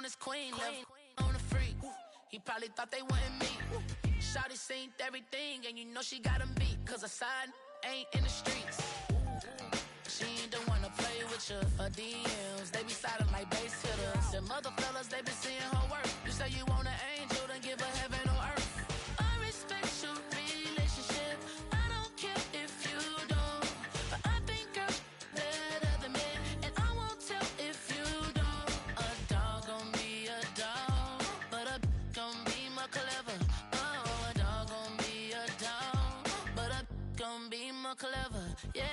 his queen. Left on the freak. He probably thought they wanted me. Shawty seen everything, and you know she got him beat. Cause a side ain't in the streets. She ain't the one to play with you. Her DMs, they be silent like bass hitters. And mother fellas, they be seeing her work. You say you want an angel, then give her heaven on earth. I respect your relationship. I don't care if you don't. But I think girls better than men. And I won't tell if you don't. A dog gon' be a dog, but a gon' be more clever. Oh, a dog gon' be a dog, but a gon' be more clever. Yeah.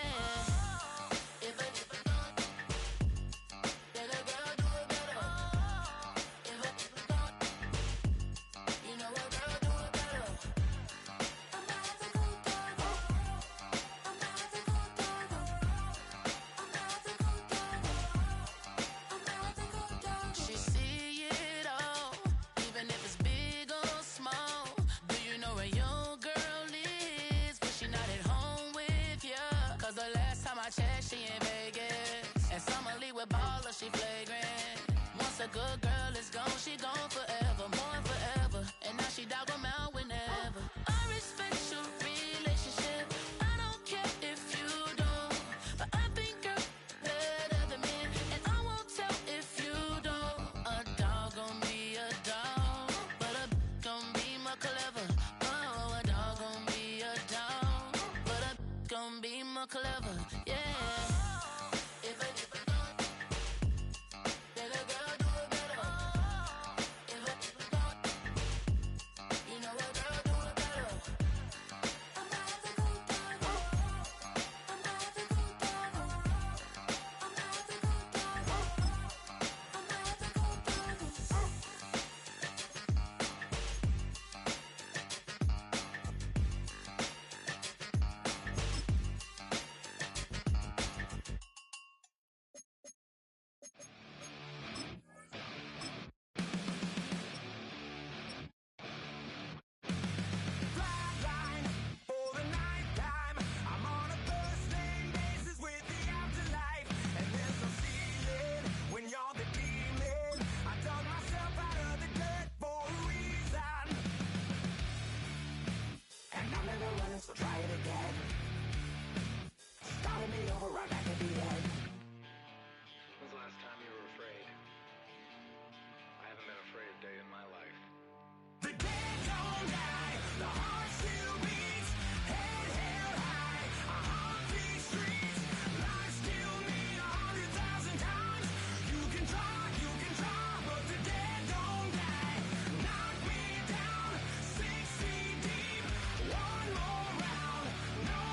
She in Vegas, and Summer Lee with baller, she flagrant. Once a good girl is gone, she gone forever, more forever. And now she dog 'em out whenever. I respect your relationship. I don't care if you don't, but I think girls better than men. And I won't tell if you don't. A dog gon' be a dog, but a gon' be more clever. Oh, a dog gon' be a dog, but a gon' be more clever. Yeah. So try it again. Starting me over right back at the end. When's the last time you were afraid? I haven't been afraid a day in my life. The dead don't die, the heart still beats, head held high, I haunt these streets, life still mean 100,000 times. You can try, but the dead don't die. Knock me down 6 feet deep, one more round, no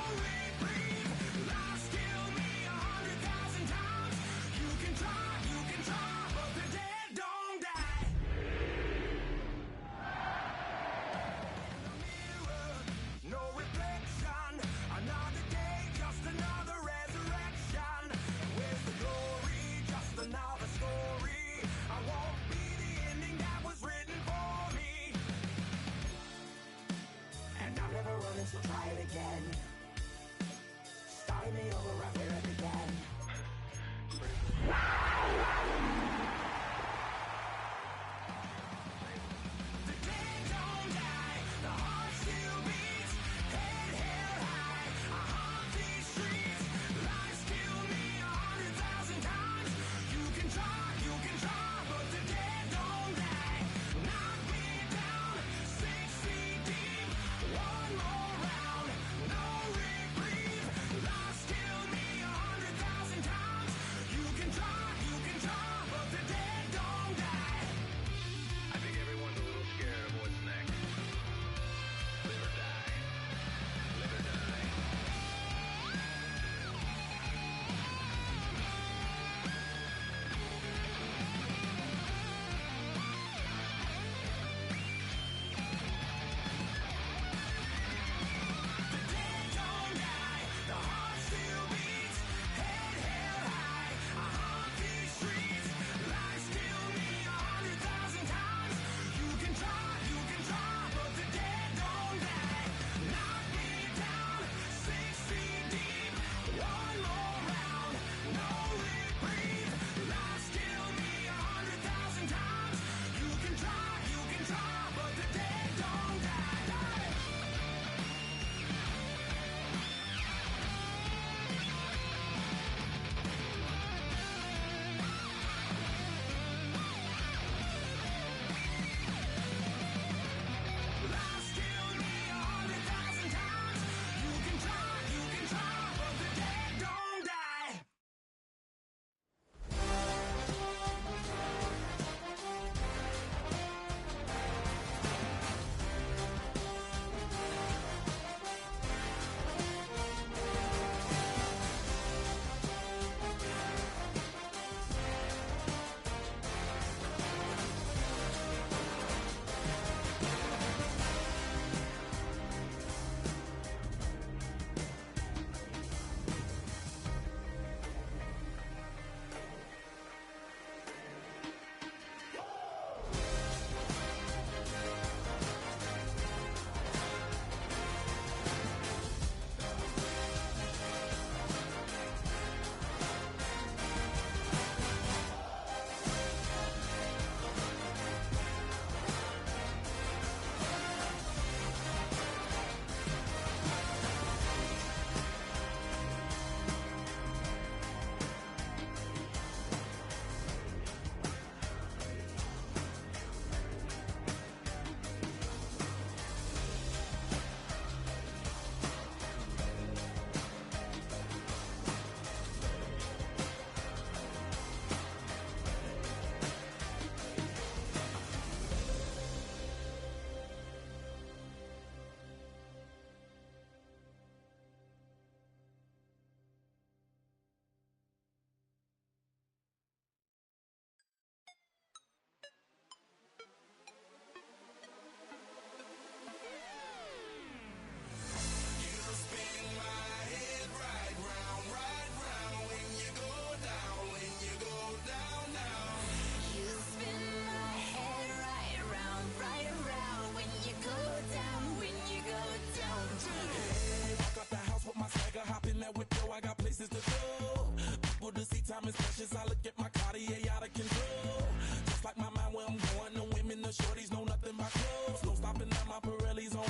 places to go. People to see, time is precious. I look at my Cartier out of control. Just like my mind where I'm going. The women, the shorties know nothing but clothes. No stopping at my Pirelli's on.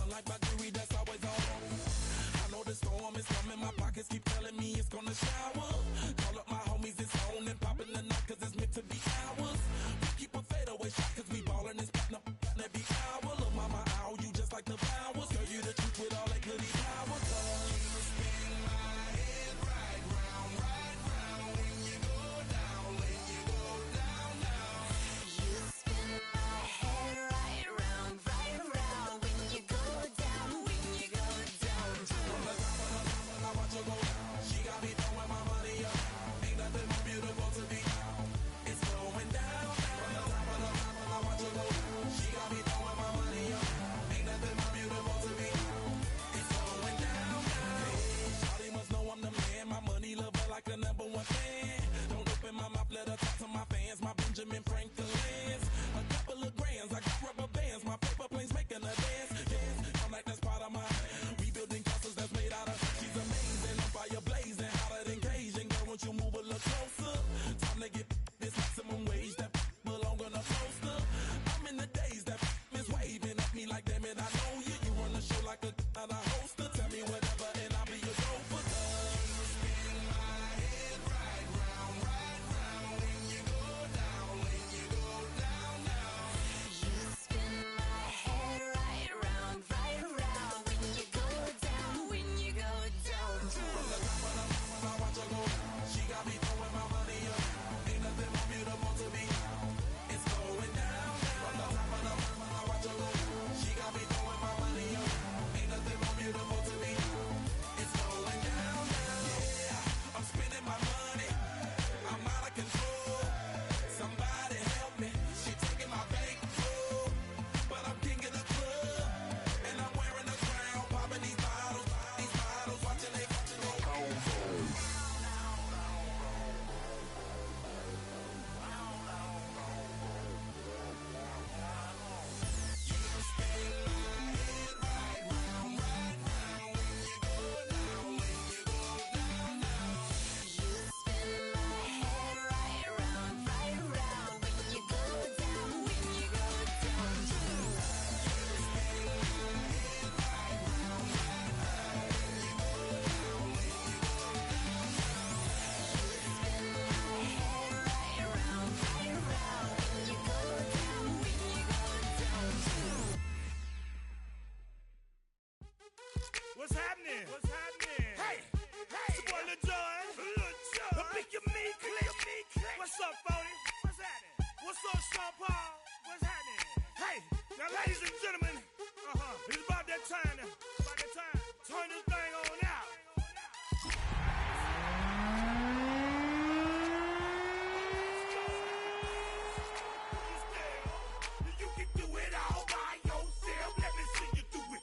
Unlike my jewelry that's always on. I know the storm is coming. My pockets keep telling me it's gonna shower. Call up my homies, it's on and popping the night cause it's meant to be ours. We keep a fadeaway shot cause we ballin' this platinum every hour. Look, mama, ow, you just like the flowers. Girl, you the truth with all that goody power. Cause you spin my head right round when you go down, when you go down, down. You spin my head right round when you go down, when you go down. From the top of I watch her go down. She got me throwing my money up. Ain't nothing more beautiful to be. It's going down. From the top of I watch her go down. She got me throwing my money up. Ain't nothing more beautiful to be. It's going down. Shawty must know I'm the man. My money lover like a #1 fan. Don't open my mouth, let her talk to my fans. My Benjamin Franklin's. A couple of grands, I got rubber bands. My paper planes making a dance. Dance, I'm like that's part of my rebuilding castles that's made out of. She's amazing, on fire blazing, hotter than Cajun. Girl, won't you move a little closer? Time to get this maximum wage that belong on a poster. I'm in the days that is waving at me like, damn it, I know you. You run the show like a hoster. Tell me whatever and I'll be your gopher. You spin my head right round when you go down, when you go down, down. You spin my head right round when you go down, when you go down. From the top of I watch her go down. She got me throwing my money up. Ain't nothing more beautiful to me. It's going down. From the top of I watch her go down. She got me throwing my money up. Ain't nothing more beautiful to me. It's going down. Yeah, I'm spending my money. I'm out of control. Somebody help me. She taking my bankroll, but I'm king of the club, and I'm wearing a crown, popping these bottles, watching they go. What's happening? What's happening? Hey, it's your boy Lil Jon. The Pick Your Me Click. What's up, Phony? What's happening? What's up, Sean Paul? What's happening? Hey, now ladies and gentlemen, it's about that time. Turn this thing on out. You can do it all by yourself. Let me see you do it.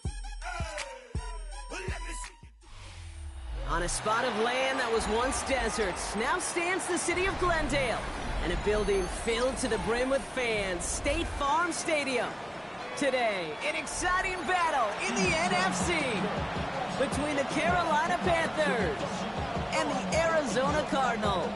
Let me see you. On a spot of land that was once deserts, now stands the city of Glendale, and a building filled to the brim with fans, State Farm Stadium. Today, an exciting battle in the NFC between the Carolina Panthers and the Arizona Cardinals.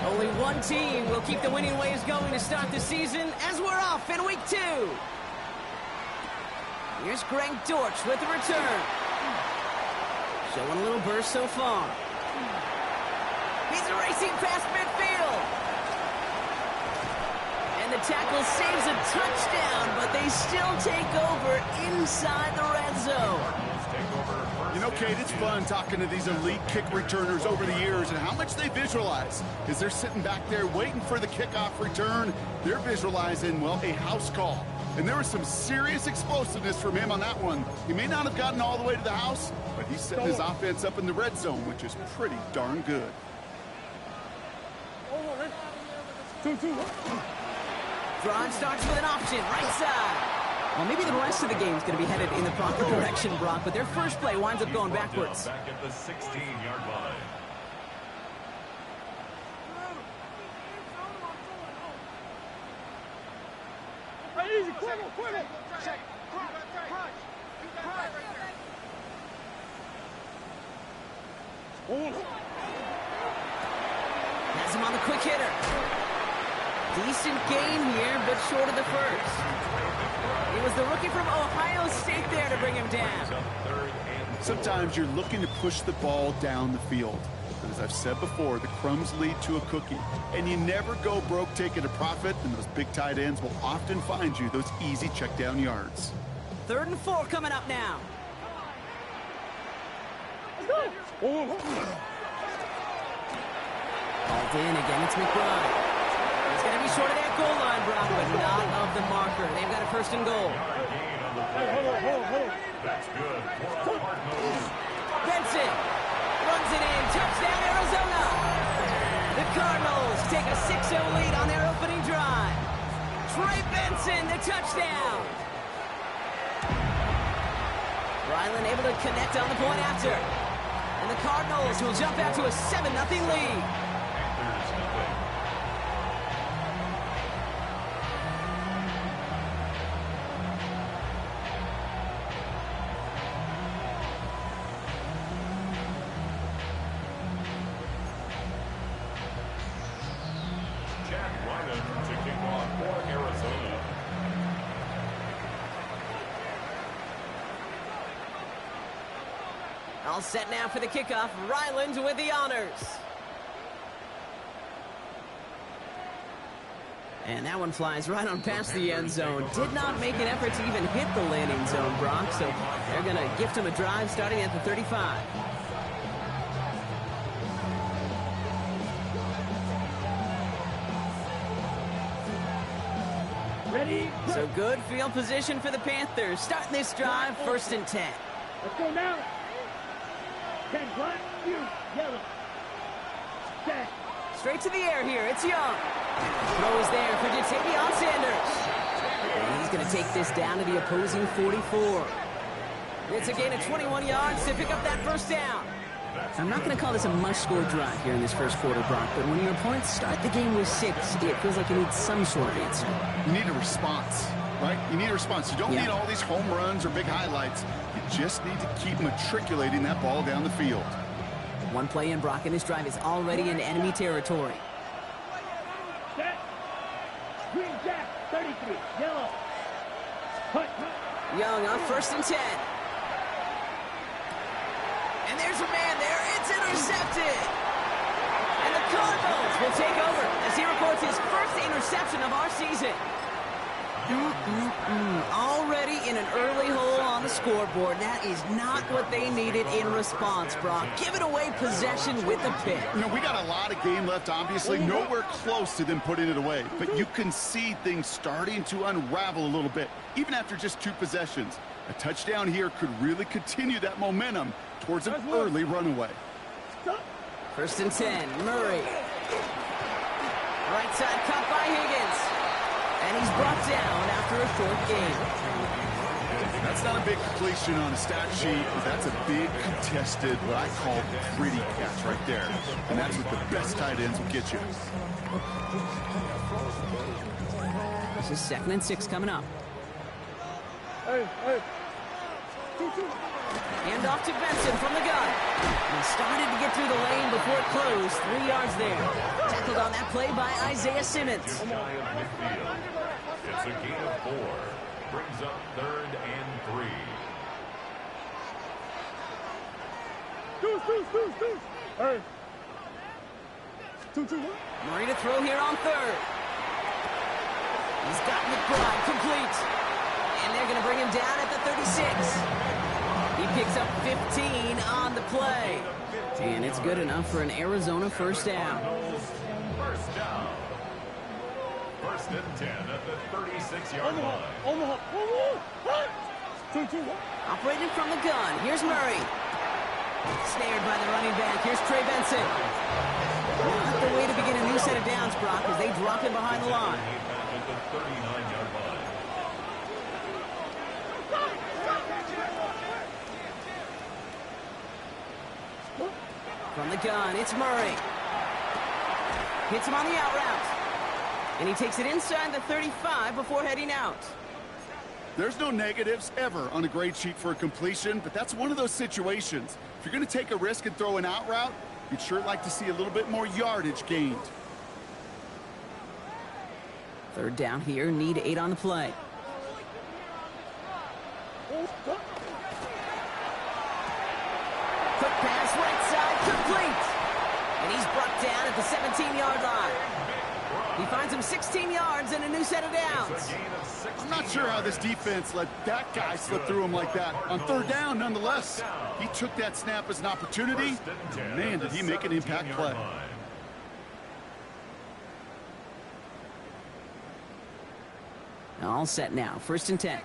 Only one team will keep the winning ways going to start the season as we're off in week 2. Here's Greg Dortch with the return. Showing a little burst so far. He's racing past midfield. And the tackle saves a touchdown, but they still take over inside the red zone. You know, Kate, it's fun talking to these elite kick returners over the years and how much they visualize. As they're sitting back there waiting for the kickoff return, they're visualizing, well, a house call. And there was some serious explosiveness from him on that one. He may not have gotten all the way to the house, but he's setting his offense up in the red zone, which is pretty darn good. Braun starts with an option, right side. Well, maybe the rest of the game is going to be headed in the proper direction, Brock, but their first play winds up going backwards. Back at the 16-yard line. Easy, quiver. Check. Has him on the quick hitter. Decent gain here, but short of the first. It was the rookie from Ohio State there to bring him down. Sometimes you're looking to push the ball down the field. But as I've said before, the crumbs lead to a cookie. And you never go broke taking a profit, and those big tight ends will often find you those easy check down yards. 3rd and 4 coming up now. Balled in again, it's McBride. He's going to be short of that goal line, Brock, but not of the marker. They've got a 1st and goal. That's good for the Cardinals. Benson runs it in. Touchdown, Arizona. The Cardinals take a 6-0 lead on their opening drive. Trey Benson, the touchdown. Ryland able to connect on the point after. And the Cardinals will jump out to a 7-0 lead. All set now for the kickoff. Ryland with the honors. And that one flies right on past the end zone. Did not make an effort to even hit the landing zone, Brock. So they're going to gift him a drive starting at the 35. Ready? So good field position for the Panthers. Starting this drive, 1st and 10. Let's go now. 10, black, you, yellow. Set. Straight to the air here. It's Young. Throw is there for Jatavion Sanders. And he's going to take this down to the opposing 44. It's a gain of 21 yards to pick up that 1st down. I'm not going to call this a must-score drive here in this 1st quarter, Brock, but when your opponents start the game with 6, it feels like you need some sort of answer. You need a response, right? You need a response. You don't need all these home runs or big highlights. You just need to keep matriculating that ball down the field. One play in, Brock, and this drive is already in enemy territory. Set. Green jack, 33, yellow. Hut. Young on 1st and 10. And there's a man there. It's intercepted. And the Cardinals will take over as he records his 1st interception of our season. Already in an early hole on the scoreboard. That is not what they needed in response, Brock. Giving away possession with a pick. You know, we got a lot of game left, obviously. Nowhere close to them putting it away. But you can see things starting to unravel a little bit, even after just 2 possessions. A touchdown here could really continue that momentum towards an early runaway. 1st and 10, Murray. Right side cut by Higgins. And he's brought down after a short gain. That's not a big completion on a stat sheet, but that's a big contested, what I call pretty catch right there. And that's what the best tight ends will get you. This is 2nd and 6 coming up. Hey. Hand off to Benson from the gun. He started to get through the lane before it closed. 3 yards there. Tackled on that play by Isaiah Simmons. It's a gain of 4. Brings up 3rd and 3. Deuce. Hey. 2-2. Murray to throw here on 3rd. He's got McBride complete. And they're going to bring him down at the 36. He picks up 15 on the play. And it's good enough for an Arizona 1st down. 1st down. 1st and 10 at the 36-yard line. Operating from the gun. Here's Murray. Snared by the running back. Here's Trey Benson. Not the way to begin a new set of downs, Brock, as they drop him behind the line. At the 39-yard line. From the gun, it's Murray. Hits him on the out route. And he takes it inside the 35 before heading out. There's no negatives ever on a grade sheet for a completion, but that's one of those situations. If you're going to take a risk and throw an out route, you'd sure like to see a little bit more yardage gained. Third down here, need 8 on the play. Quick pass, right side, complete. And he's brought down at the 17-yard line. He finds him 16 yards and a new set of downs. I'm not sure how this defense let that guy slip through him like that. On third down, nonetheless, he took that snap as an opportunity. Man, did he make an impact play. All set now, 1st and 10.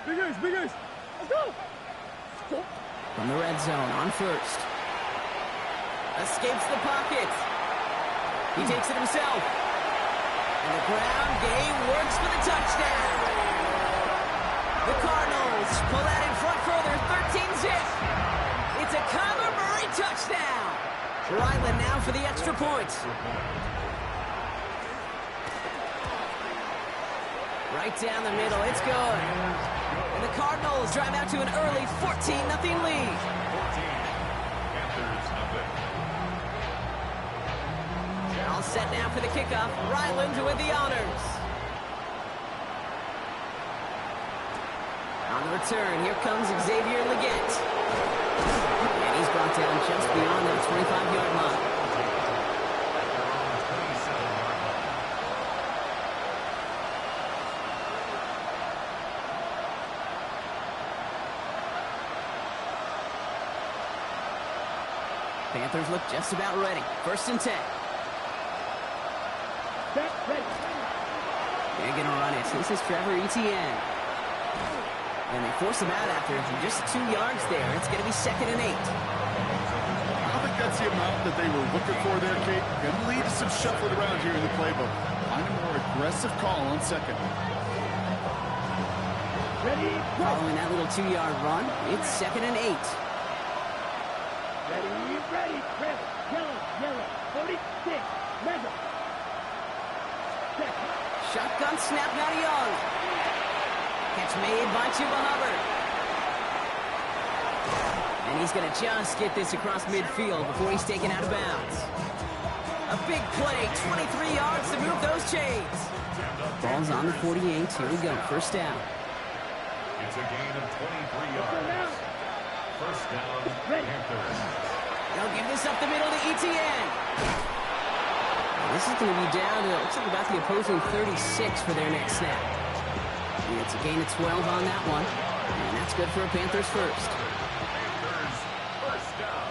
Big guys, let's go! From the red zone on 1st. Escapes the pocket. He takes it himself. And the ground game works for the touchdown. The Cardinals pull that in front further, 13-zip. It's a Kyler Murray touchdown. Ryland now for the extra point. Right down the middle, it's good. And the Cardinals drive out to an early 14-0 lead. All set now for the kickoff. Ryland with the honors. On the return, here comes Xavier Leggett. And he's brought down just beyond that 25-yard line. Panthers look just about ready. 1st and 10. They're going to run it. This is Trevor Etienne. And they force him out after just 2 yards there. It's going to be 2nd and 8. I don't think that's the amount that they were looking for there, Kate. Going to lead to some shuffling around here in the playbook. Find a more aggressive call on 2nd. Following that little 2-yard run, it's 2nd and 8. Ready, Chris. Yellow, 46, measure. Shotgun snap, now to Young. Catch made by Chuba Hubbard. And he's going to just get this across midfield before he's taken out of bounds. A big play, 23 yards to move those chains. Ball's on the 48. Here we go, 1st down. It's a gain of 23 yards. 1st down, Panthers. They'll give this up the middle to Etienne. This is going to be down to, it looks like about the opposing 36 for their next snap. And it's a gain of 12 on that one. And that's good for a Panthers first. Panthers, 1st down.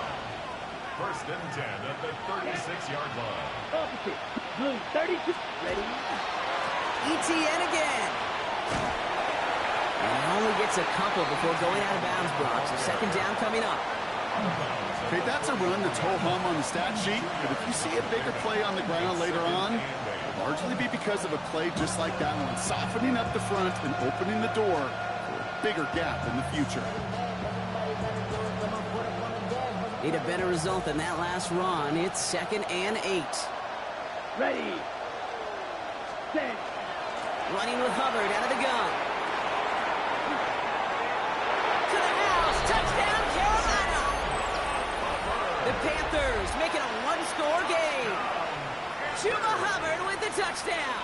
1st and 10 at the 36-yard line. Opposite. Blue, 32. Ready. Etienne again. And he only gets a couple before going out of bounds, Brock. So 2nd down coming up. Okay, that's a run that's ho-hum on the stat sheet, but if you see a bigger play on the ground later on, it'll largely be because of a play just like that one, softening up the front and opening the door for a bigger gap in the future. Need a better result than that last run. It's 2nd and 8. Ready. Set. Running with Hubbard out of the gun. To the house. Touchdown, Carolina. The Panthers making a 1-score game. Chuba Hubbard with the touchdown.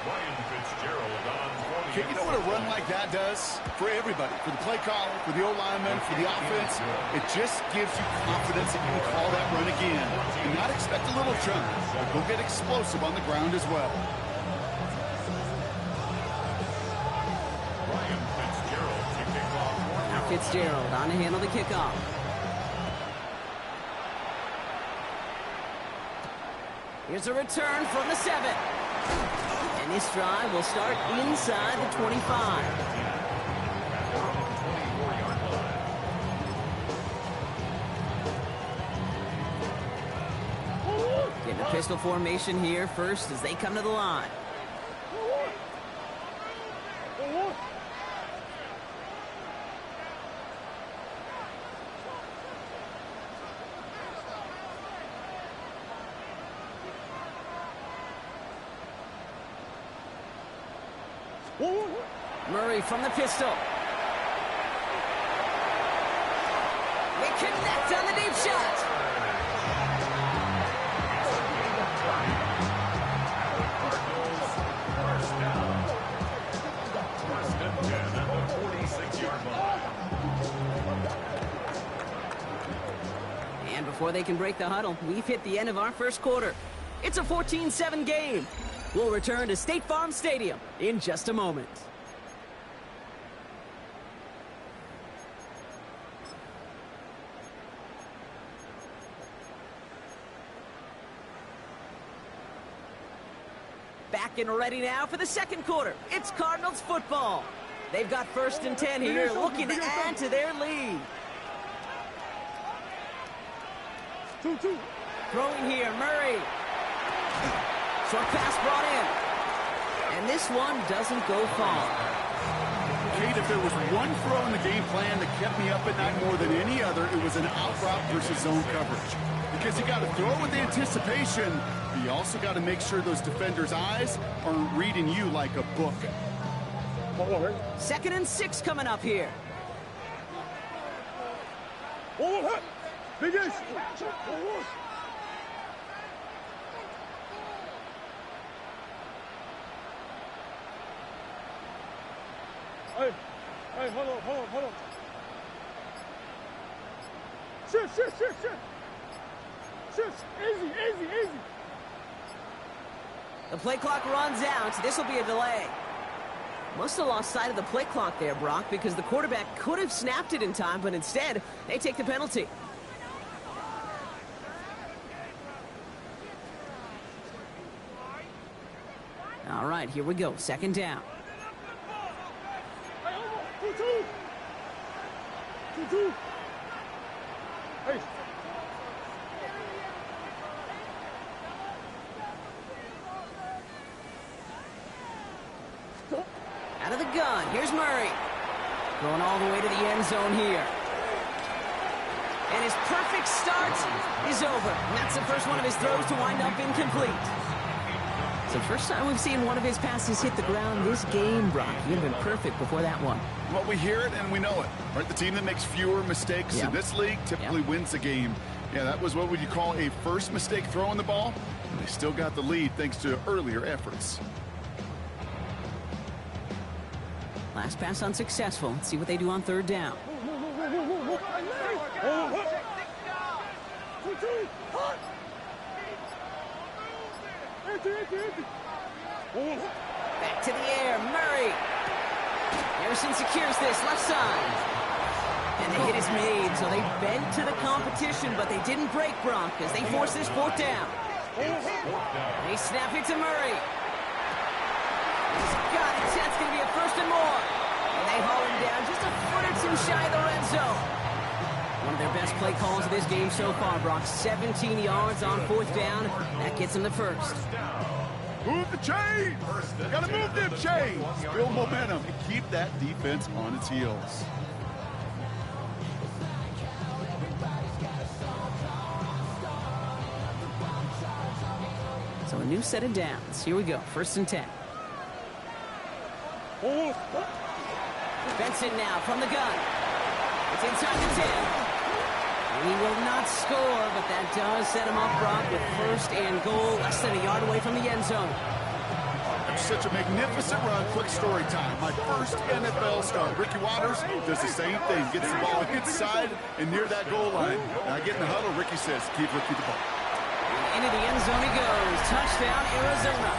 Ryan Fitzgerald on 40. Okay, you know what a run like that does? For everybody, for the play caller, for the O-lineman, for the offense, it just gives you confidence that you can call that run again. And not expect a little chunk, but go get explosive on the ground as well. Ryan Fitzgerald to kick off. Now Fitzgerald on to handle the kickoff. Here's a return from the 7. And this drive will start inside the 25. Getting a pistol formation here first as they come to the line. Murray from the pistol. They connect on the deep shot. First down. First and 10 at the 46-yard line. And before they can break the huddle, we've hit the end of our first quarter. It's a 14-7 game. We'll return to State Farm Stadium in just a moment. Back and ready now for the second quarter. It's Cardinals football. They've got first and 10 here, looking to add to their lead. 2-2. Throwing here, Murray. Short pass brought in. And this one doesn't go far. Kate, if there was one throw in the game plan that kept me up at night more than any other, it was an out route versus zone coverage. Because you got to throw with anticipation, but you also got to make sure those defenders' eyes aren't reading you like a book. 2nd and 6 coming up here. Hey, hold on. Shift. Easy. The play clock runs out. This will be a delay. Must have lost sight of the play clock there, Brock, because the quarterback could have snapped it in time, but instead, they take the penalty. All right, here we go. 2nd down. 2-2. Hey. Out of the gun, here's Murray. Going all the way to the end zone here. And his perfect start is over. And that's the first one of his throws to wind up incomplete. It's the first time we've seen one of his passes hit the ground this game, Brock. He had been perfect before that one. Well, we hear it and we know it. Right? The team that makes fewer mistakes in this league typically wins the game. Yeah, that was what would you call a first mistake throwing the ball. And they still got the lead thanks to earlier efforts. Last pass unsuccessful. Let's see what they do on 3rd down. Back to the air, Murray. Harrison secures this, left side. And the hit is made, so they bent to the competition, but they didn't break, Brock, as they force this 4th down. They snap it to Murray. He's got it. That's going to be a 1st and more. And they haul him down just a foot or two shy of the red zone. One of their best play calls of this game so far, Brock. 17 yards on 4th down. That gets them the first. Move the chains! Gotta move them chains! Build momentum and keep that defense on its heels. So a new set of downs. Here we go. 1st and 10. Benson now from the gun. It's inside the 10. He will not score, but that does set him up, Brock, with 1st and goal, less than a yard away from the end zone. Such a magnificent run. Quick story time. My first NFL start. Ricky Waters does the same thing. Gets the ball inside and near that goal line. And I get in the huddle. Ricky says, keep Ricky the ball. Into the end zone he goes. Touchdown, Arizona.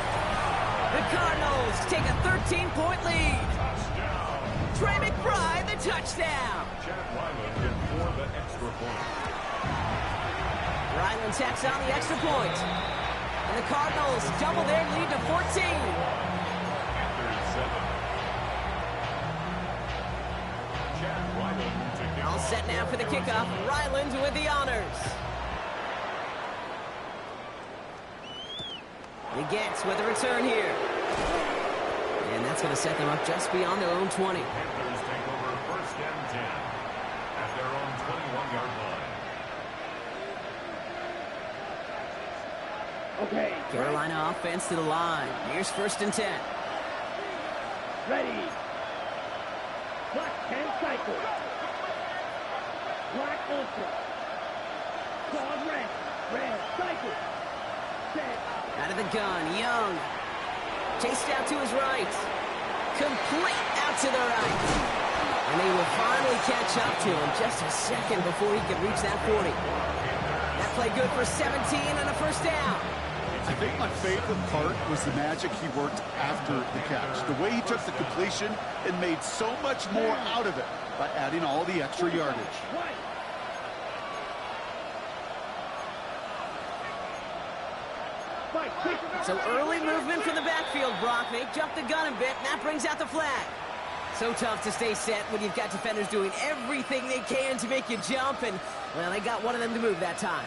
The Cardinals take a 13-point lead. Trey McBride, the touchdown. Chad Ryland in for the extra point. Ryland tacks on the extra point. And the Cardinals double their lead to 14. Chad Ryland to kick All off. set now for the kickoff. Ryland with the honors. He gets with a return here. And that's going to set them up just beyond their own 20. Panthers take over 1st and 10 at their own 21-yard line. Okay. Carolina offense to the line. Here's 1st and 10. ready. Black 10 cycle. Black ultra. Quad red. Red cycle. Set. Out of the gun, Young. Chased out to his right. Complete out to the right. And they will finally catch up to him just a second before he could reach that 40. That play good for 17 and a first down. I think my favorite part was the magic he worked after the catch. The way he took the completion and made so much more out of it by adding all the extra yardage. So early movement from the backfield, Brock. They jumped the gun a bit, and that brings out the flag. So tough to stay set when you've got defenders doing everything they can to make you jump, and, well, they got one of them to move that time.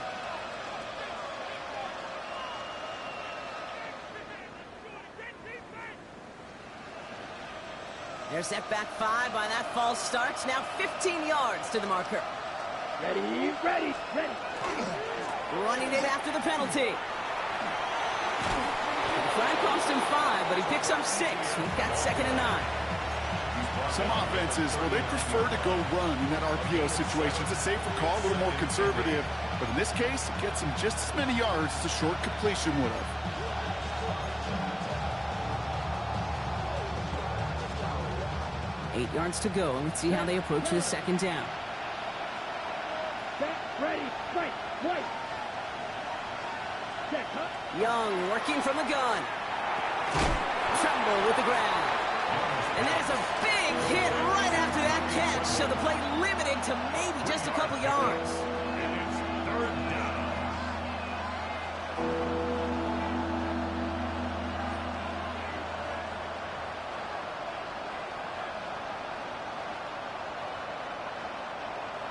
They're set back 5 by that false start. Now 15 yards to the marker. Ready, ready, ready. Running it after the penalty. The flag cost him 5, but he picks up 6. We've got 2nd and 9. Some offenses, well, they prefer to go run in that RPO situation. It's a safer call, a little more conservative. But in this case, it gets him just as many yards as a short completion would have. Eight yards to go. Let's see how they approach this 2nd down. Ready, right, right. Check, huh? Young working from the gun. Tremble with the ground. And there's a big hit right after that catch. So the play limited to maybe just a couple yards. And it's 3rd down.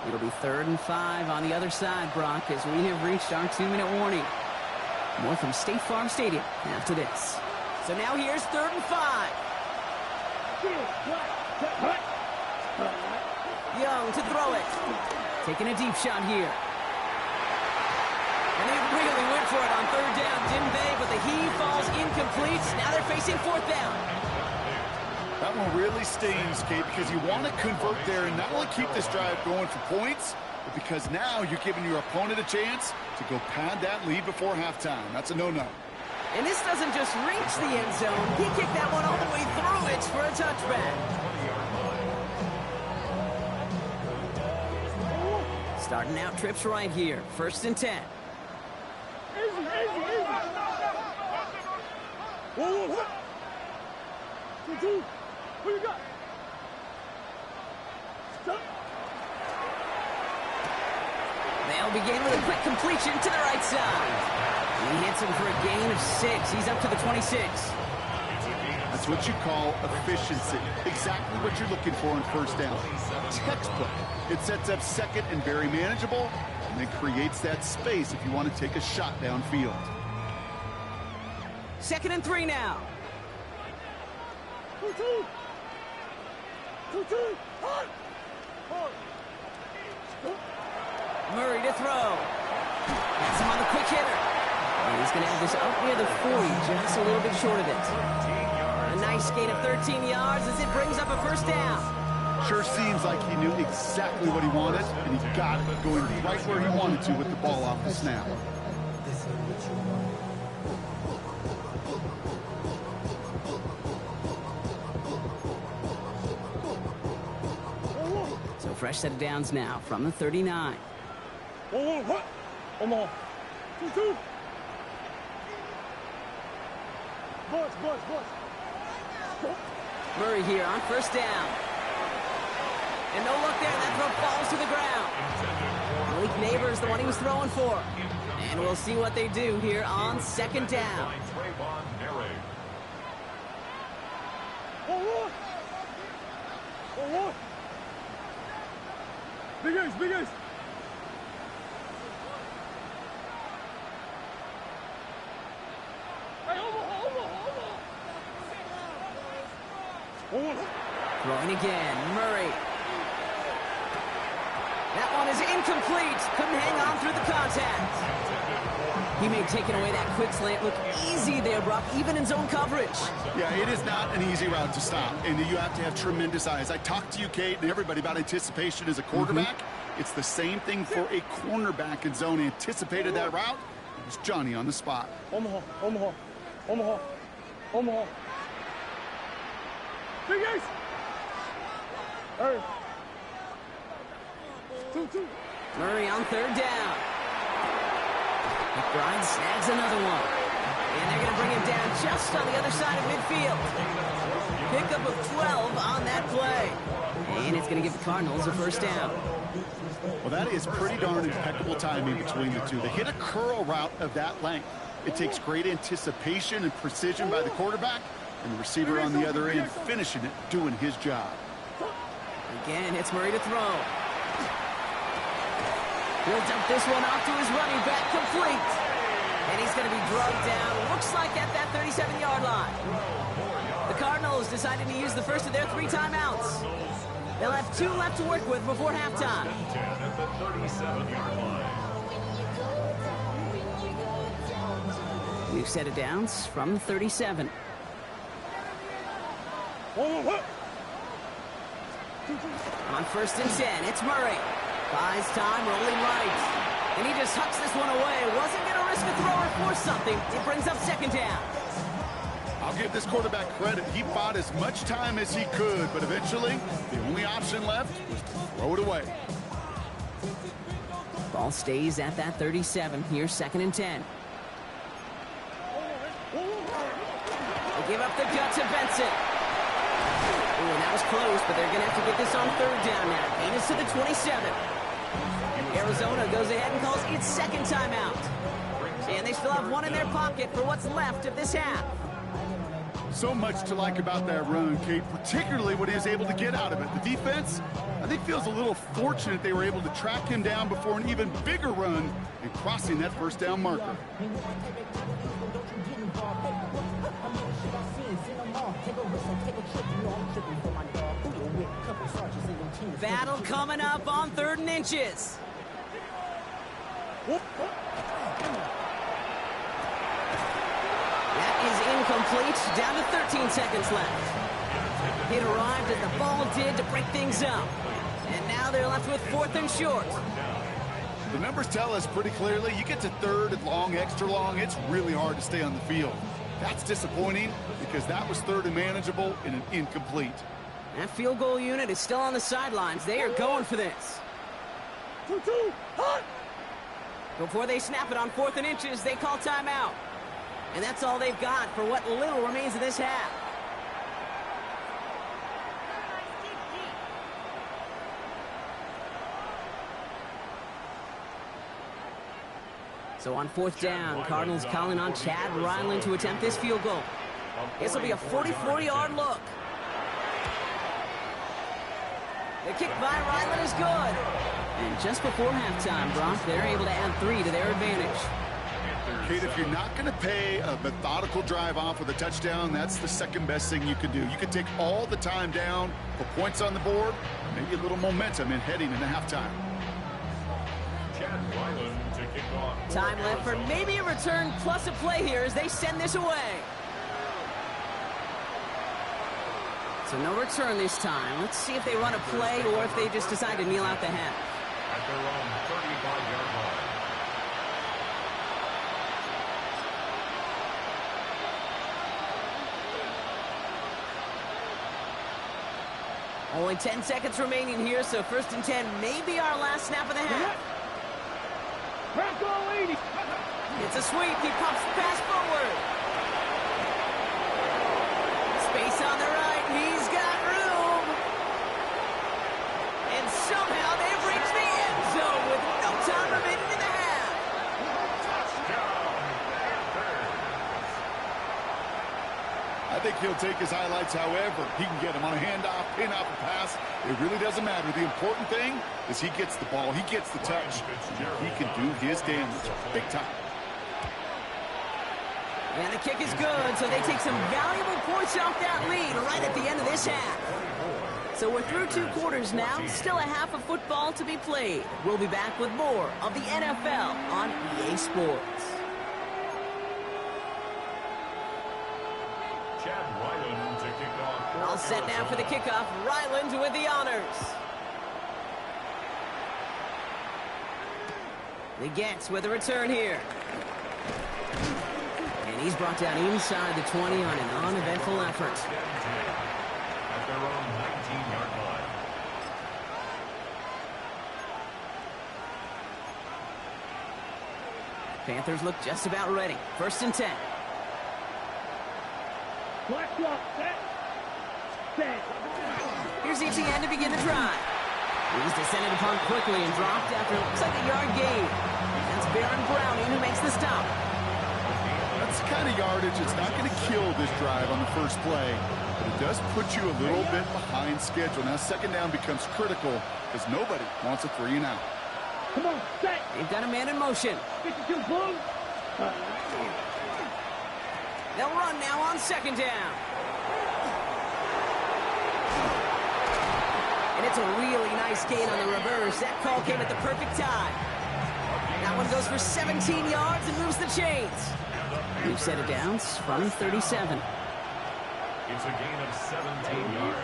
It'll be 3rd and 5 on the other side, Brock, as we have reached our 2-minute warning. More from State Farm Stadium after this. So now here's 3rd and 5. Young to throw it. Taking a deep shot here. And they really went for it on 3rd down, didn't they? But the heave falls incomplete. Now they're facing 4th down. That one really stings, Kate, because you want to convert there and not only keep this drive going for points, but because now you're giving your opponent a chance to go pad that lead before halftime. That's a no-no. And this doesn't just reach the end zone. He kicked that one all the way through it for a touchback. Starting out trips right here. 1st and 10. Whoa. What you got? Stop. They'll begin with a quick completion to the right side. He hits him for a gain of 6. He's up to the 26. That's what you call efficiency. Exactly what you're looking for in 1st down. Textbook. It sets up 2nd and very manageable, and then creates that space if you want to take a shot downfield. 2nd and 3 now. 2-2. Murray to throw. That's him on the quick hitter. And he's going to have this up near the 40, just a little bit short of it. A nice gain of 13 yards as it brings up a 1st down. Sure seems like he knew exactly what he wanted, and he got it going right where he wanted to with the ball off the snap. So fresh set of downs now from the 39. Murray here on 1st down. And no look there. That throw falls to the ground. Malik Neighbors, the one he was throwing for. And we'll see what they do here on 2nd down. Big ace, big ace. Throwing again, Murray. That one is incomplete. Couldn't hang on through the contact. He made taking away that quick slant look easy there, Brock, even in zone coverage. Yeah, it is not an easy route to stop, and you have to have tremendous eyes. I talked to you, Kate, and everybody about anticipation as a quarterback. It's the same thing for a cornerback in zone. Anticipated that route. It was Johnny on the spot. Omaha, Omaha, Omaha, Omaha. Big Ace! Hey. 2-2. Murray on third down. McBride snags another one. And they're going to bring him down just on the other side of midfield. Pickup of 12 on that play. And it's going to give the Cardinals a first down. Well, that is pretty darn impeccable timing between the two. They hit a curl route of that length. It takes great anticipation and precision by the quarterback, and the receiver on the other end finishing it, doing his job. Again, it's Murray to throw. He'll dump this one off to his running back, complete. And he's going to be drugged down, looks like at that 37-yard line. The Cardinals decided to use the first of their 3 timeouts. They'll have 2 left to work with before halftime. 10 at the 37-yard line. New set of downs from the 37. On first and 10, it's Murray. Buys time, rolling right. And he just hucks this one away. Wasn't going to risk a throw or force something. It brings up second down. I'll give this quarterback credit. He bought as much time as he could, but eventually the only option left was to throw it away. Ball stays at that 37. Here's second and 10. They give up the gut to Benson. Ooh, and that was close, but they're going to have to get this on third down now. Gain is to the 27. Arizona goes ahead and calls its second timeout. And they still have 1 in their pocket for what's left of this half. So much to like about that run, Kate, particularly what he was able to get out of it. The defense, I think, feels a little fortunate they were able to track him down before an even bigger run and crossing that first down marker. Battle coming up on 3rd and inches. That is incomplete. Down to 13 seconds left. It arrived as the ball did to break things up. And now they're left with 4th and short. The numbers tell us pretty clearly, you get to 3rd and long, extra long, it's really hard to stay on the field. That's disappointing because that was 3rd and manageable and an incomplete. That field goal unit is still on the sidelines. They are going for this. 2-2. Hot. Before they snap it on 4th and inches, they call timeout. And that's all they've got for what little remains of this half. So on 4th down, Cardinals calling on Chad Ryland to attempt this field goal. This will be a 44-yard look. The kick by Ryland is good. And just before halftime, Brock, they're able to add 3 to their advantage. Kate, if you're not going to pay a methodical drive off with a touchdown, that's the second best thing you can do. You can take all the time down, put points on the board, maybe a little momentum in heading into halftime. Time left for maybe a return plus a play here as they send this away. So no return this time. Let's see if they run a play or if they just decide to kneel out the half. At their own 35-yard line. Only 10 seconds remaining here, so 1st and 10 may be our last snap of the half. It's a sweep. He pumps the pass forward. Space on the right. He's got room. And somehow they've reached the end zone with no time remaining in the half. I think he'll take his highlights however he can get him on a handoff, pin off a pass. It really doesn't matter. The important thing is he gets the ball. He gets the touch. He can do his damage big time. And the kick is good, so they take some valuable points off that lead right at the end of this half. So we're through 2 quarters now. Still a half of football to be played. We'll be back with more of the NFL on EA Sports. Chad Ryland to kick off. All set now for the kickoff. Ryland with the honors. The Gets with a return here. And he's brought down inside the 20 on an uneventful effort. At their own 19-yard line. Panthers look just about ready. 1st and 10. Black block, set. Set. Here's Etienne to begin the drive. He's descended upon quickly and dropped after it looks like a yard gain. That's Baron Browning who makes the stop. That's the kind of yardage that's not going to kill this drive on the first play, but it does put you a little bit behind schedule. Now 2nd down becomes critical because nobody wants a 3 and out. Come on, set. They've got a man in motion. 52 blue. They'll run now on 2nd down. And it's a really nice gain on the reverse. That call came at the perfect time. That one goes for 17 yards and moves the chains. We've set it down from 37. It's a gain of 17 yards.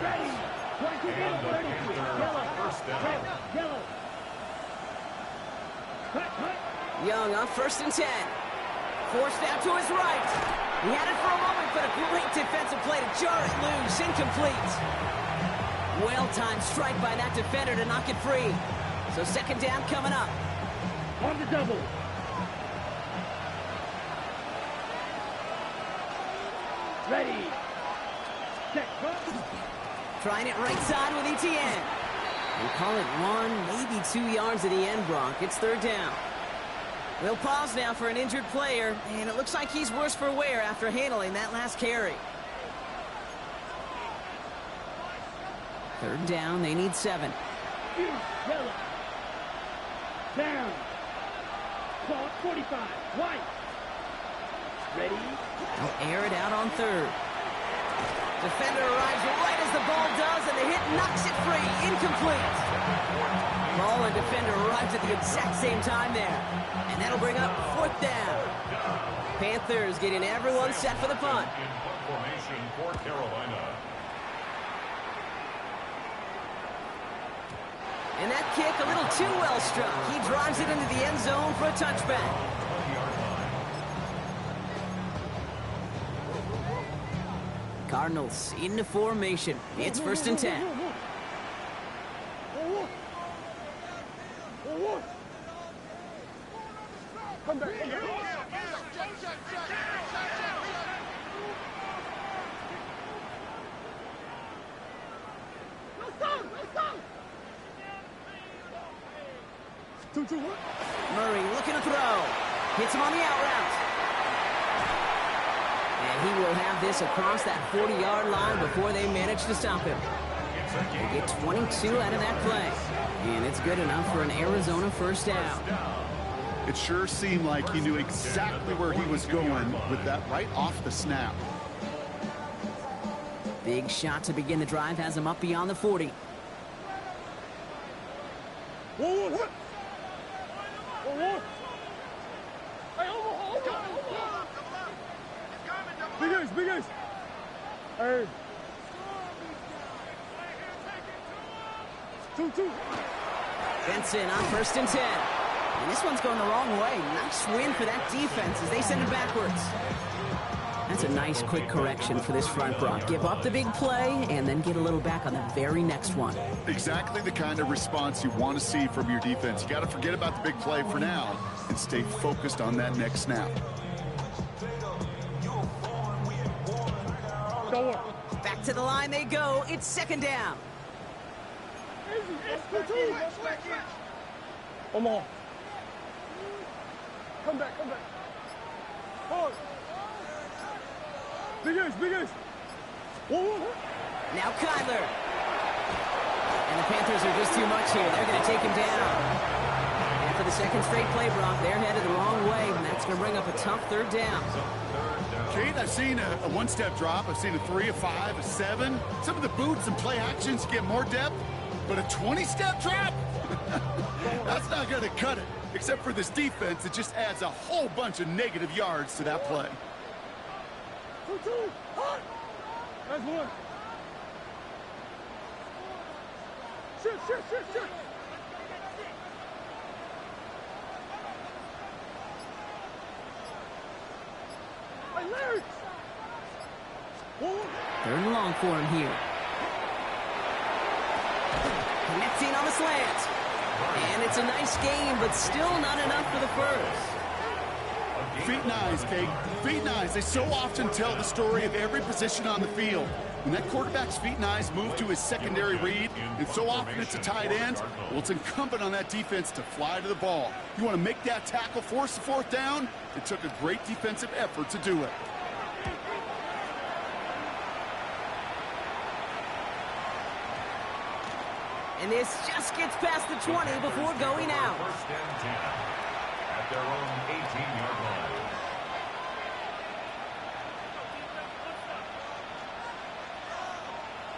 And the Panthers 1st down. Yellow. Young on 1st and 10. Forced out to his right. He had it for a moment, but a great defensive play to jar it loose. Incomplete. Well-timed strike by that defender to knock it free. So 2nd down coming up. On the double. Ready. Set. Trying it right side with Etienne. We'll call it 1, maybe 2 yards at the end, Brock. It's 3rd down. We'll pause now for an injured player, and it looks like he's worse for wear after handling that last carry. 3rd down, they need 7. Yellow. Down. Clock 45. White. Ready. They'll air it out on 3rd. Defender arrives right as the ball does, and the hit knocks it free. Incomplete. Ball and defender arrives at the exact same time there. And that'll bring up 4th down. Panthers getting everyone set for the punt. In punt formation for Carolina. And that kick a little too well struck. He drives it into the end zone for a touchback. 20-yard line. Cardinals into formation. It's 1st and 10. Come back. Murray looking to throw. Hits him on the out route. And he will have this across that 40-yard line before they manage to stop him. They get 22 out of that play. And it's good enough for an Arizona 1st down. It sure seemed like he knew exactly where he was going with that right off the snap. Big shot to begin the drive has him up beyond the 40. Big ace. Hey. 2-2. Benson on 1st and 10. And this one's going the wrong way. Nice win for that defense as they send it backwards. That's a nice quick correction for this front, Brock. Give up the big play and then get a little back on the very next one. Exactly the kind of response you want to see from your defense. You got to forget about the big play for now and stay focused on that next snap. Back to the line they go. It's 2nd down. Omaha. Come back. Forward. Big ace. Now Kyler. And the Panthers are just too much here. They're going to take him down. And for the 2nd straight play, Brock, they're headed the wrong way, and that's going to bring up a tough 3rd down. Kate, I've seen a one-step drop. I've seen a 3, a 5, a 7. Some of the boots and play actions get more depth, but a 20-step drop? That's not going to cut it. Except for this defense, it just adds a whole bunch of negative yards to that play. 2-2, hot! That's one. Shift. Hey, Larry! Third and long for him here. Connecting on the slant. And it's a nice game, but still not enough for the first. Feet and eyes, Kate. Feet and eyes. They so often tell the story of every position on the field. When that quarterback's feet and eyes move to his secondary read, and so often it's a tight end, well, it's incumbent on that defense to fly to the ball. You want to make that tackle, force the fourth down? It took a great defensive effort to do it. And this just gets past the 20 before going out. First and 10 at their own 18-yard line.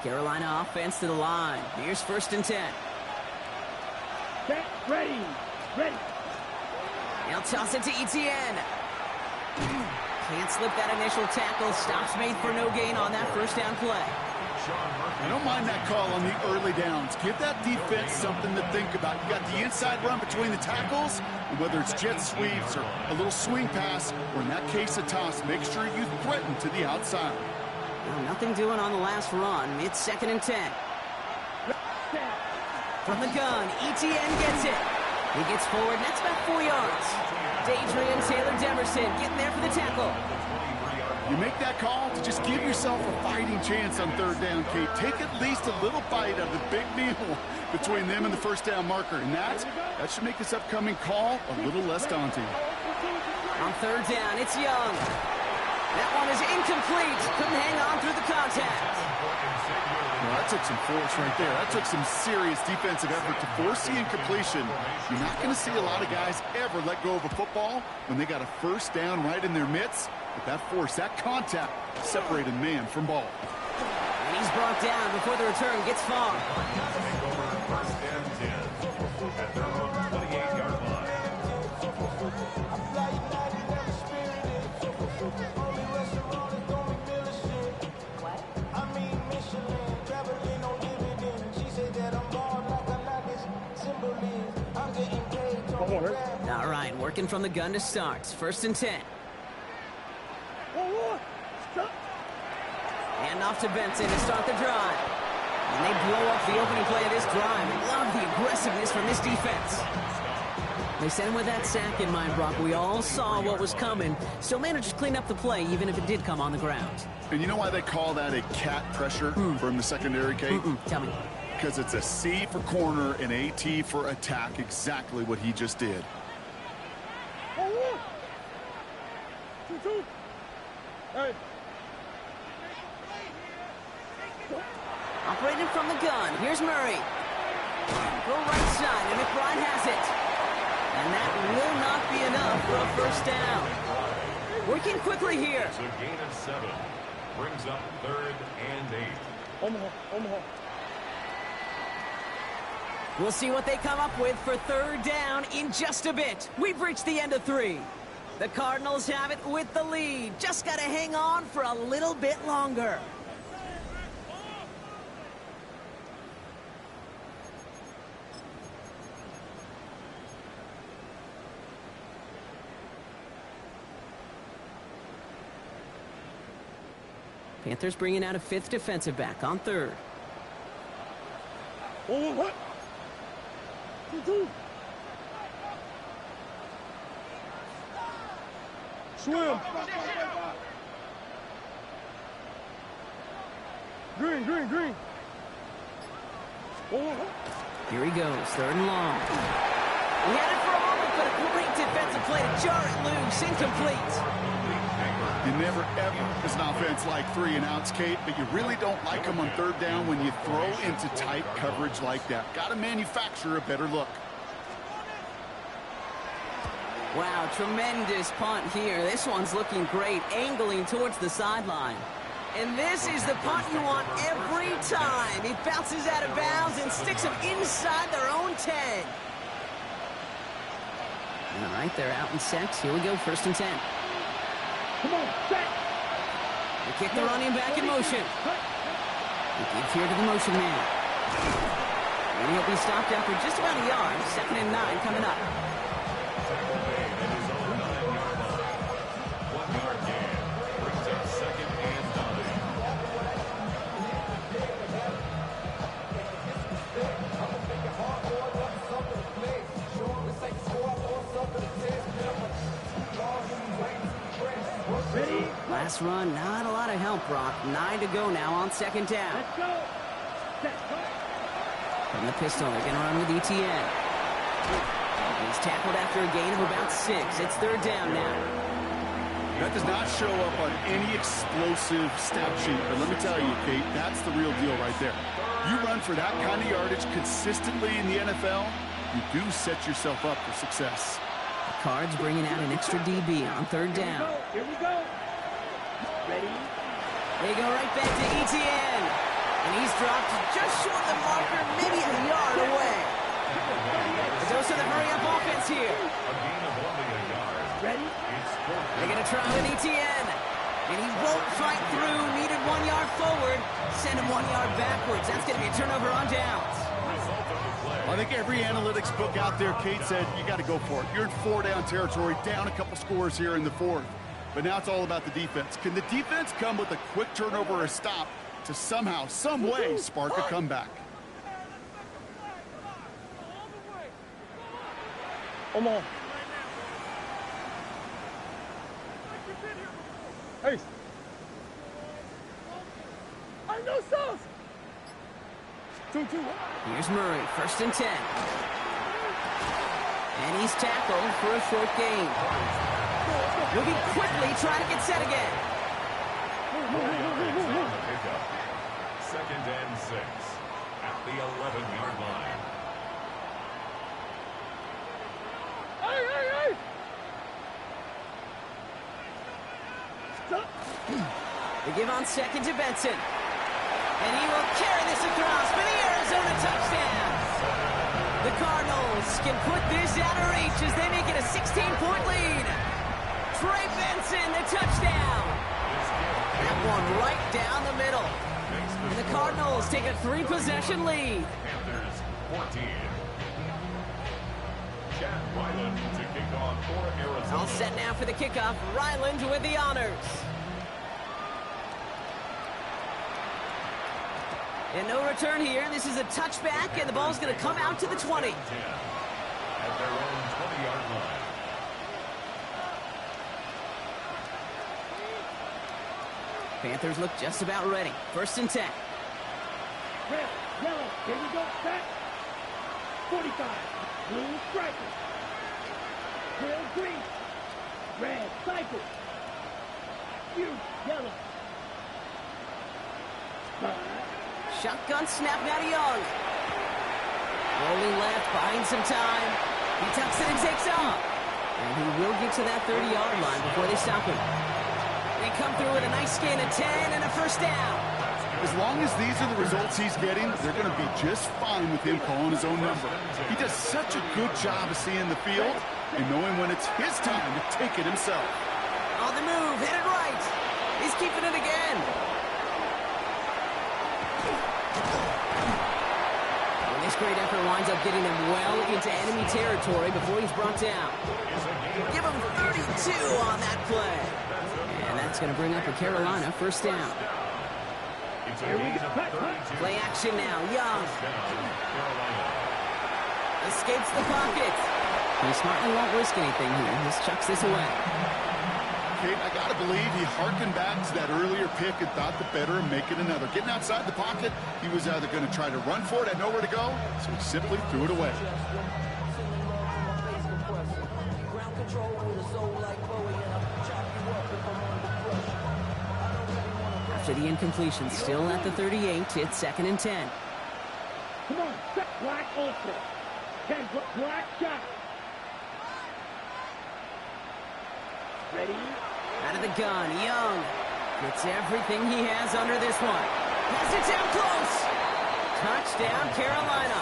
Carolina offense to the line. Here's first and 10. Okay, ready. He'll toss it to Etienne. Can't slip that initial tackle. Stops made for no gain on that first down play. I don't mind that call on the early downs. Give that defense something to think about. You got the inside run between the tackles, and whether it's jet sweeps or a little swing pass, or in that case a toss, make sure you threaten to the outside. Well, nothing doing on the last run. It's second and 10. From the gun, Etienne gets it. He gets forward, and that's about 4 yards. Adrian Taylor Demerson getting there for the tackle. You make that call to just give yourself a fighting chance on third down, Kate. Take at least a little bite of the big meal between them and the first down marker. And that should make this upcoming call a little less daunting. On third down, it's Young. That one is incomplete. Couldn't hang on through the contact. Well, that took some force right there. That took some serious defensive effort to force the incompletion. You're not going to see a lot of guys ever let go of a football when they got a first down right in their midst. But that force, that contact, separated man from ball. And he's brought down before the return gets far. Take over first and 10 at their own 28-yard line. All right, working from the gun to start. First and 10. Hand off to Benson to start the drive. And they blow up the opening play of this drive. I love the aggressiveness from this defense. They sent him with that sack in mind, Brock. We all saw what was coming. Still managed to clean up the play, even if it did come on the ground. And you know why they call that a cat pressure from the secondary, Kate? Tell me. Because it's a C for corner and a T for attack. Exactly what he just did. 2-2. Hey. Operating from the gun. Here's Murray. Go right side, and McBride has it. And that will not be enough for a first down. Working quickly here. It's a gain of 7. Brings up third and 8. Omaha. We'll see what they come up with for third down in just a bit. We've reached the end of 3. The Cardinals have it with the lead. Just got to hang on for a little bit longer. Panthers bringing out a 5th defensive back on third. 2-2. Swim. Green. Here he goes, third and long. He had it for a moment, but a great defensive play to jar it loose, incomplete. You never, ever, as an offense, like 3 and outs, Kate, but you really don't like them on third down when you throw into tight coverage like that. Got to manufacture a better look. Wow, tremendous punt here. This one's looking great, angling towards the sideline. And this is the punt you want every time. It bounces out of bounds and sticks them inside their own 10. All right, they're out in sets. Here we go, 1st and 10. Come on, set. They kick the running back in motion. They give here to the motion man. And he'll be stopped after just about a yard. 2nd and 9 coming up. Last run, not a lot of help, Brock. 9 to go now on 2nd down. Let's go. Set. From the pistol, they're going to run with ETN. He's tackled after a gain of about 6. It's 3rd down now. That does not show up on any explosive stat sheet, but let me tell you, Kate, that's the real deal right there. You run for that kind of yardage consistently in the NFL, you do set yourself up for success. The Cards bringing out an extra DB on 3rd down. Here we go. Ready? They go right back to ETN. And he's dropped just short of the marker, maybe a yard away. A dose of the hurry-up offense here. Ready? They're going to try with ETN. And he won't fight through. Needed 1 yard forward. Send him 1 yard backwards. That's going to be a turnover on downs. I think every analytics book out there, Kate, said you got to go for it. You're in 4-down territory, down a couple scores here in the 4th. But now it's all about the defense. Can the defense come with a quick turnover or a stop to somehow, some way, spark a comeback? Come on. Hey. I know sauce. 2-2. Here's Murray, 1st and 10. And he's tackled for a short gain. Moving quickly, trying to get set again. 2nd and 6 at the 11-yard line. Hey. Stop. They give on 2nd to Benson. And he will carry this across for the Arizona touchdown. The Cardinals can put this out of reach as they make it a 16-point lead. Trey Benson, the touchdown. That one right down the middle. And the Cardinals take a 3-possession lead. Panthers 14. Chad Ryland to kick off for Arizona. All set now for the kickoff. Ryland with the honors. And no return here. This is a touchback, and the ball's going to come out to the 20. At their own 20-yard line. Panthers look just about ready. 1st and 10. Red, yellow. Here we go. Set. 45. Blue stripers. Real green. Red cycle. Huge yellow. Shotgun snap now to Young. Rolling left, buying some time. He tucks it and takes off. And he will get to that 30-yard line before they stop him. They come through with a nice gain of 10 and a 1st down. As long as these are the results he's getting, they're going to be just fine with him calling his own number. He does such a good job of seeing the field and knowing when it's his time to take it himself. On the move, hit it right. He's keeping it again. And this great effort winds up getting him well into enemy territory before he's brought down. Give him 32 on that play. And that's going to bring up a Carolina 1st down. Play action now. Young escapes the pocket. He smartly won't risk anything here. Just chucks this away. Kate, I got to believe he harkened back to that earlier pick and thought the better and make it another. Getting outside the pocket, he was either going to try to run for it, had nowhere to go, so he simply threw it away. After the incompletion, still at the 38, it's 2nd and 10. Come on, set black ultra. 10 black shot. Ready? Out of the gun, Young gets everything he has under this one. Has it down close. Touchdown, Carolina.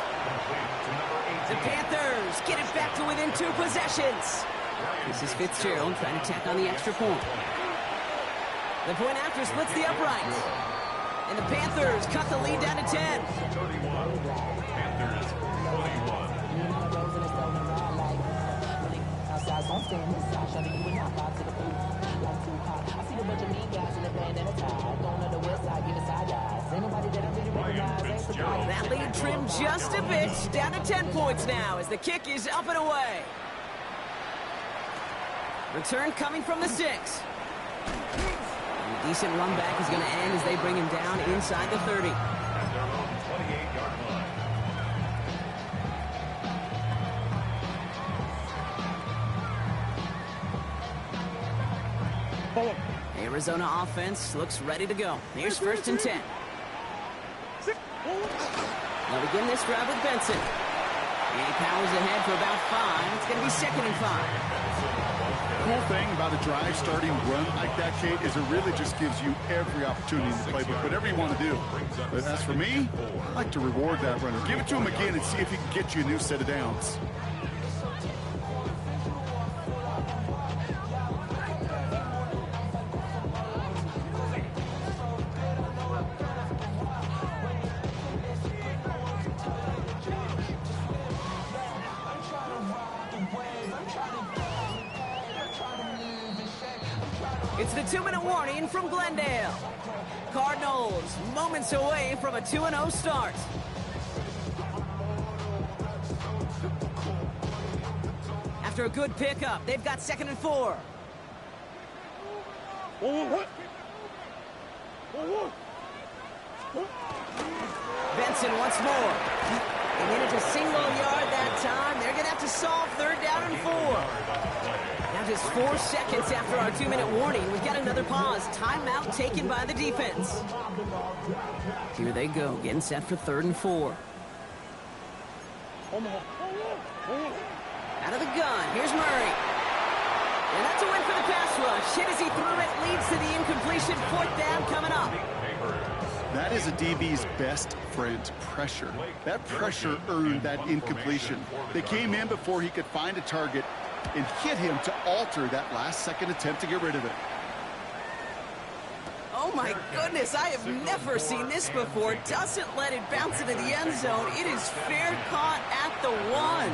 The Panthers get it back to within 2 possessions. This is Fitzgerald trying to tack on the extra point. The point after splits the uprights. And the Panthers cut the lead down to 10. 31. Panthers 21. That lead trimmed just a bit, down to 10 points now as the kick is up and away. Return coming from the 6. A decent run back is going to end as they bring him down inside the 30. At their own 28-yard line. Arizona offense looks ready to go. Here's 1st and 10. They'll begin this drive with Benson. And he powers ahead for about 5. It's going to be 2nd and 5. The cool thing about a drive starting run like that, Kate, is it really just gives you every opportunity in the playbook, whatever you want to do. But as for me, I like to reward that runner. Give it to him again and see if he can get you a new set of downs. It's the 2-minute warning from Glendale. Cardinals moments away from a 2-0 start. After a good pickup, they've got 2nd and 4. Benson once more. They needed a single yard that time. They're going to have to solve 3rd down and 4. Now just 4 seconds after our 2-minute warning, we've got another pause. Timeout taken by the defense. Here they go, getting set for 3rd and 4. Out of the gun, here's Murray. And that's a win for the pass rush. Hit as he threw it, leads to the incompletion. 4th down coming up. That is a DB's best friend, pressure. That pressure earned that incompletion. They came in before he could find a target and hit him to alter that last-second attempt to get rid of it. Oh my goodness, I have never seen this before. Doesn't let it bounce into the end zone. It is fair caught at the 1.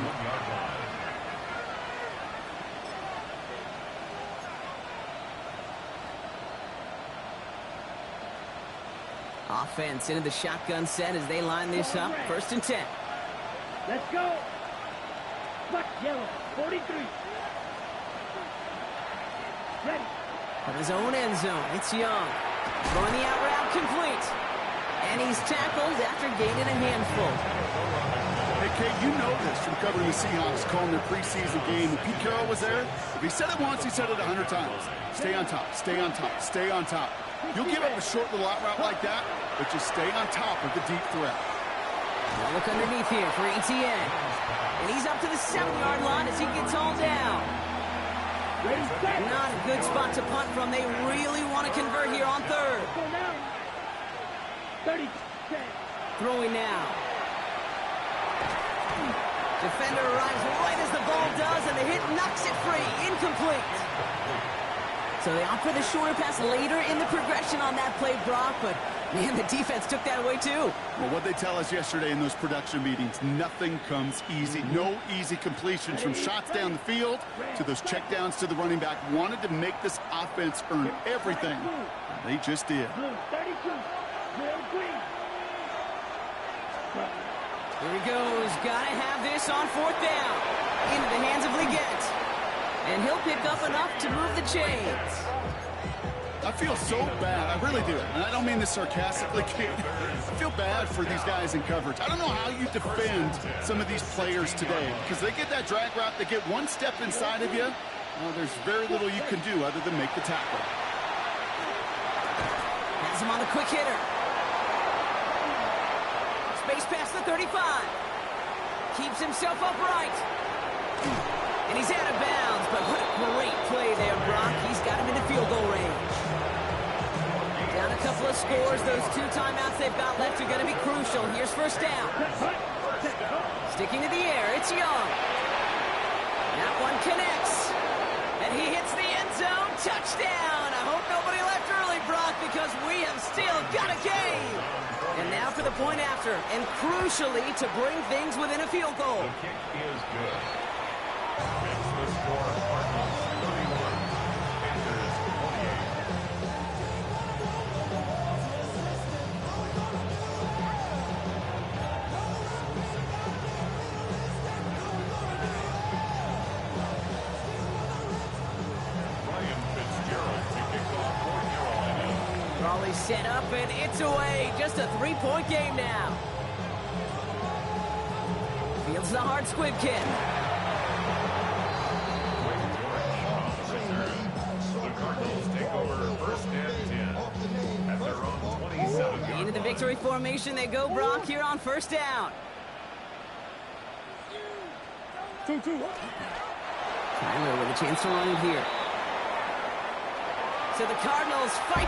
Offense into the shotgun set as they line this up. 1st and 10. Let's go. Black, yellow, 43. Ready. From his own end zone, it's Young. Throwing the out route complete. And he's tackled after gaining a handful. Hey, Kate, you know this from covering the Seahawks, calling their preseason game. When Pete Carroll was there, if he said it once, he said it 100 times. Stay on top, stay on top, stay on top. You'll give up a short little out route like that, but just stay on top of the deep threat. We'll look underneath here for ETN. And he's up to the 7-yard line as he gets all down. Not a good spot to punt from. They really want to convert here on 3rd. 30. Throwing now. Defender arrives right as the ball does, and the hit knocks it free. Incomplete. So they opt for the shorter pass later in the progression on that play, Brock, but man, the defense took that away too. Well, what they tell us yesterday in those production meetings, nothing comes easy. No easy completions from shots down the field to those checkdowns to the running back. Wanted to make this offense earn everything. They just did. Here he goes. Gotta have this on 4th down. Into the hands of Leggett. And he'll pick up enough to move the chains. I feel so bad. I really do. And I don't mean this sarcastically, kid. I feel bad for these guys in coverage. I don't know how you defend some of these players today because they get that drag route, they get one step inside of you. Well, there's very little you can do other than make the tackle. Has him on a quick hitter. Space past the 35. Keeps himself upright. And he's out of bounds, but what a great play there, Brock. He's field goal range. Down a couple of scores. Those 2 timeouts they've got left are going to be crucial. Here's first down. Sticking to the air, it's Young. That one connects. And he hits the end zone. Touchdown! I hope nobody left early, Brock, because we have still got a game. And now for the point after, and crucially to bring things within a field goal. The kick is good. It's the score, Cardinals 31, Panthers 28. Raleigh set up, and it's away. Just a 3-point game now. Fields the hard squib kick. The Cardinals take over first and 10 at their own 27. Into the victory formation they go, Brock, here on first down. 2-2. Tyler with a chance to run it here. So the Cardinals fight